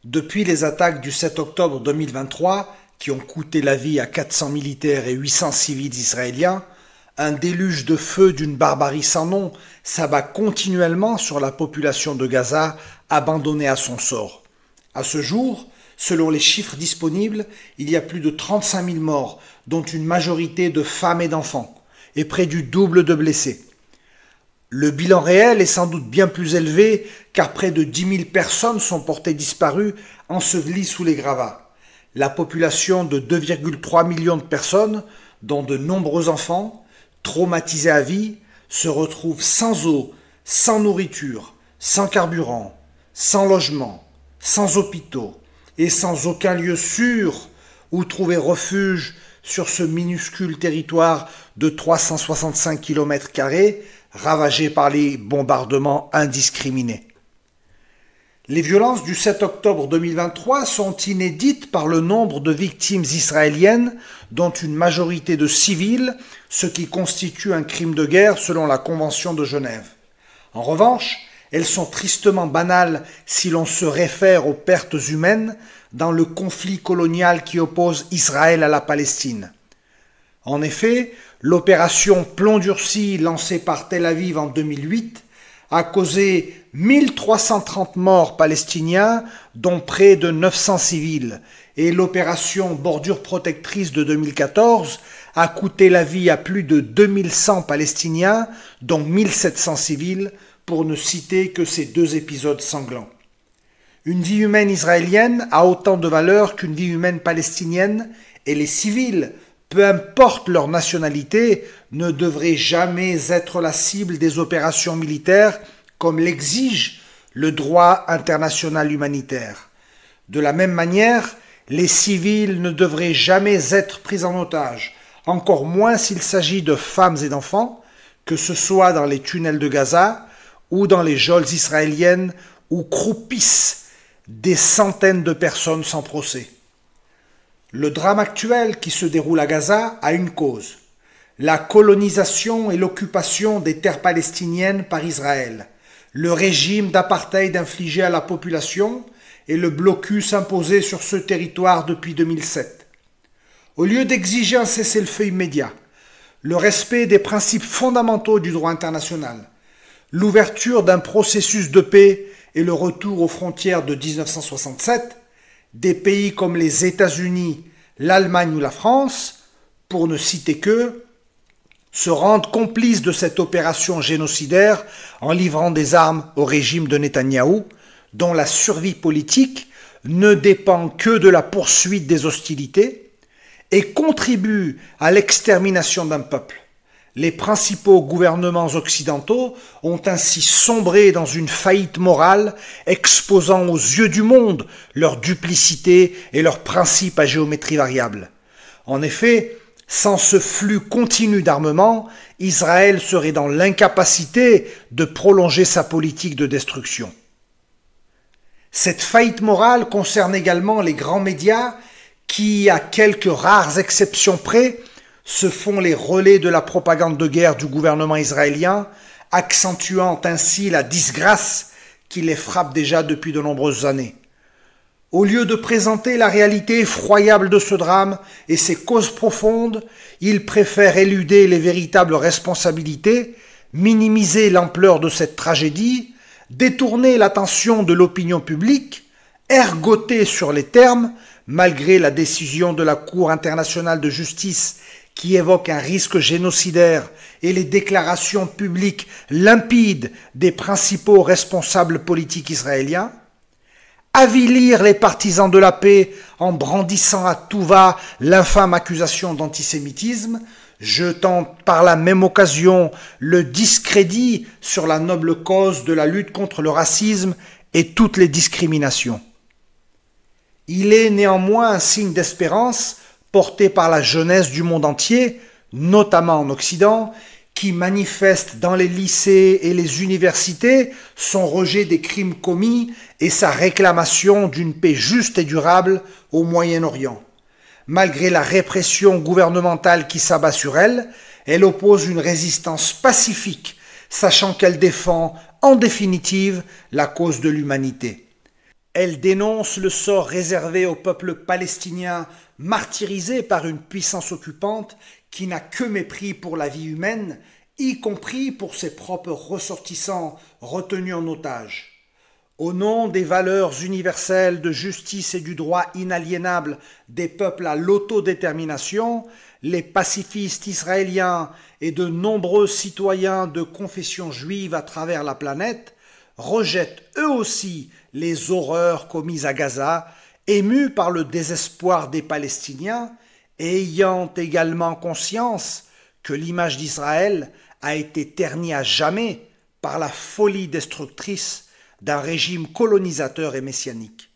Depuis les attaques du 7 octobre 2023, qui ont coûté la vie à 400 militaires et 800 civils israéliens, un déluge de feu d'une barbarie sans nom s'abat continuellement sur la population de Gaza, abandonnée à son sort. À ce jour, selon les chiffres disponibles, il y a plus de 35 000 morts, dont une majorité de femmes et d'enfants, et près du double de blessés. Le bilan réel est sans doute bien plus élevé car près de 10 000 personnes sont portées disparues, ensevelies sous les gravats. La population de 2,3 millions de personnes, dont de nombreux enfants, traumatisés à vie, se retrouve sans eau, sans nourriture, sans carburant, sans logement, sans hôpitaux et sans aucun lieu sûr où trouver refuge sur ce minuscule territoire de 365 km², ravagé par les bombardements indiscriminés. Les violences du 7 octobre 2023 sont inédites par le nombre de victimes israéliennes, dont une majorité de civils, ce qui constitue un crime de guerre selon la Convention de Genève. En revanche, elles sont tristement banales si l'on se réfère aux pertes humaines dans le conflit colonial qui oppose Israël à la Palestine. En effet, l'opération Plomb durci lancée par Tel Aviv en 2008 a causé 1330 morts palestiniens, dont près de 900 civils, et l'opération Bordure protectrice de 2014 a coûté la vie à plus de 2100 Palestiniens, dont 1700 civils, pour ne citer que ces deux épisodes sanglants. Une vie humaine israélienne a autant de valeur qu'une vie humaine palestinienne, et les civils, peu importe leur nationalité, ne devraient jamais être la cible des opérations militaires comme l'exige le droit international humanitaire. De la même manière, les civils ne devraient jamais être pris en otage, encore moins s'il s'agit de femmes et d'enfants, que ce soit dans les tunnels de Gaza ou dans les geôles israéliennes où croupissent des centaines de personnes sans procès. Le drame actuel qui se déroule à Gaza a une cause: la colonisation et l'occupation des terres palestiniennes par Israël, le régime d'apartheid infligé à la population et le blocus imposé sur ce territoire depuis 2007. Au lieu d'exiger un cessez-le-feu immédiat, le respect des principes fondamentaux du droit international, l'ouverture d'un processus de paix et le retour aux frontières de 1967, des pays comme les États-Unis, l'Allemagne ou la France, pour ne citer qu'eux, se rendent complices de cette opération génocidaire en livrant des armes au régime de Netanyahou, dont la survie politique ne dépend que de la poursuite des hostilités et contribue à l'extermination d'un peuple. Les principaux gouvernements occidentaux ont ainsi sombré dans une faillite morale, exposant aux yeux du monde leur duplicité et leurs principes à géométrie variable. En effet, sans ce flux continu d'armement, Israël serait dans l'incapacité de prolonger sa politique de destruction. Cette faillite morale concerne également les grands médias qui, à quelques rares exceptions près, se font les relais de la propagande de guerre du gouvernement israélien, accentuant ainsi la disgrâce qui les frappe déjà depuis de nombreuses années. Au lieu de présenter la réalité effroyable de ce drame et ses causes profondes, ils préfèrent éluder les véritables responsabilités, minimiser l'ampleur de cette tragédie, détourner l'attention de l'opinion publique, ergoter sur les termes, malgré la décision de la Cour internationale de justice qui évoque un risque génocidaire et les déclarations publiques limpides des principaux responsables politiques israéliens, avilir les partisans de la paix en brandissant à tout va l'infâme accusation d'antisémitisme, jetant par la même occasion le discrédit sur la noble cause de la lutte contre le racisme et toutes les discriminations. Il est néanmoins un signe d'espérance porté par la jeunesse du monde entier, notamment en Occident, qui manifeste dans les lycées et les universités son rejet des crimes commis et sa réclamation d'une paix juste et durable au Moyen-Orient. Malgré la répression gouvernementale qui s'abat sur elle, elle oppose une résistance pacifique, sachant qu'elle défend, en définitive, la cause de l'humanité. Elle dénonce le sort réservé au peuple palestinien martyrisé par une puissance occupante qui n'a que mépris pour la vie humaine, y compris pour ses propres ressortissants retenus en otage. Au nom des valeurs universelles de justice et du droit inaliénable des peuples à l'autodétermination, les pacifistes israéliens et de nombreux citoyens de confession juive à travers la planète rejettent eux aussi les horreurs commises à Gaza, émus par le désespoir des Palestiniens et ayant également conscience que l'image d'Israël a été ternie à jamais par la folie destructrice d'un régime colonisateur et messianique.